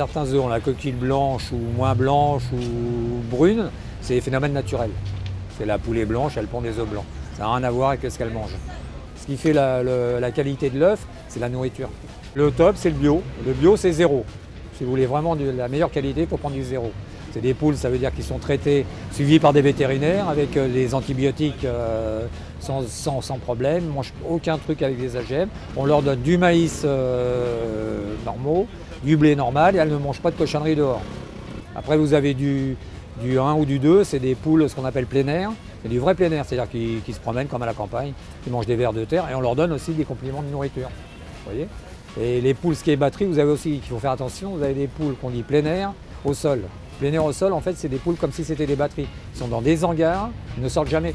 certains œufs ont la coquille blanche ou moins blanche ou brune, c'est des phénomènes naturels. C'est la poule est blanche, elle pond des œufs blancs. Ça n'a rien à voir avec ce qu'elle mange. Ce qui fait la qualité de l'œuf, c'est la nourriture. Le top, c'est le bio. Le bio, c'est zéro. Si vous voulez vraiment de la meilleure qualité, il faut prendre du zéro. C'est des poules, ça veut dire qu'ils sont traités, suivis par des vétérinaires, avec les antibiotiques sans problème. Ils ne mangent aucun truc avec des AGM. On leur donne du maïs normaux, du blé normal, et elles ne mangent pas de cochonnerie dehors. Après, vous avez du 1 ou du 2, c'est des poules, ce qu'on appelle plein air. C'est du vrai plein air, c'est-à-dire qu'ils se promènent comme à la campagne, ils mangent des vers de terre, et on leur donne aussi des compléments de nourriture. Vous voyez ? Et les poules, ce qui est batterie, vous avez aussi, qu'il faut faire attention, vous avez des poules qu'on dit plein air au sol. Plein air au sol, en fait, c'est des poules comme si c'était des batteries. Ils sont dans des hangars, ils ne sortent jamais.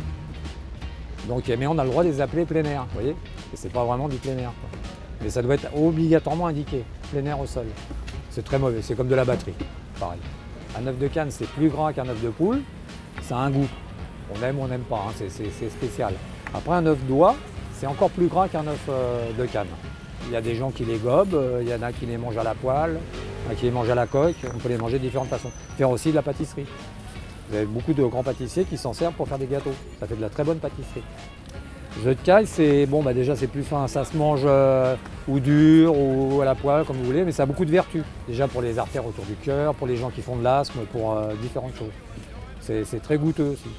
Donc, mais on a le droit de les appeler plein air, vous voyez ? Et c'est pas vraiment du plein air, quoi. Mais ça doit être obligatoirement indiqué, plein air au sol. C'est très mauvais, c'est comme de la batterie, pareil. Un œuf de canne, c'est plus gras qu'un œuf de poule, ça a un goût. On aime ou on n'aime pas, hein, c'est spécial. Après, un œuf d'oie, c'est encore plus gras qu'un œuf de canne. Il y a des gens qui les gobent, il y en a qui les mangent à la poêle, qui les mangent à la coque, on peut les manger de différentes façons. Faire aussi de la pâtisserie. Vous avez beaucoup de grands pâtissiers qui s'en servent pour faire des gâteaux. Ça fait de la très bonne pâtisserie. Le œuf de caille, c'est bon, déjà c'est plus fin, ça se mange ou dur ou à la poêle, comme vous voulez, mais ça a beaucoup de vertus. Déjà pour les artères autour du cœur, pour les gens qui font de l'asthme, pour différentes choses. C'est très goûteux aussi,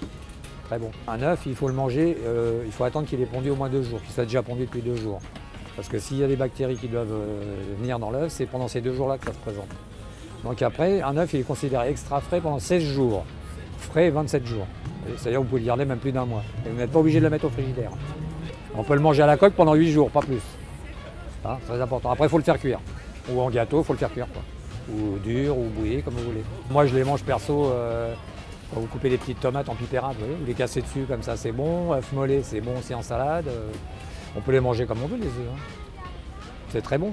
très bon. Un œuf, il faut le manger, il faut attendre qu'il ait pondu au moins 2 jours, qu'il soit déjà pondu depuis 2 jours. Parce que s'il y a des bactéries qui doivent venir dans l'œuf, c'est pendant ces 2 jours-là que ça se présente. Donc après, un œuf, il est considéré extra frais pendant 16 jours, frais 27 jours. C'est-à-dire que vous pouvez le garder même plus d'1 mois. Et vous n'êtes pas obligé de le mettre au frigidaire. On peut le manger à la coque pendant 8 jours, pas plus. Hein, c'est très important. Après, il faut le faire cuire. Ou en gâteau, il faut le faire cuire, quoi. Ou dur, ou bouilli, comme vous voulez. Moi, je les mange perso, quand vous coupez des petites tomates en pipérade, vous voyez, vous les cassez dessus, comme ça, c'est bon. Œuf mollet, c'est bon aussi en salade. On peut les manger comme on veut, les œufs. Hein. C'est très bon.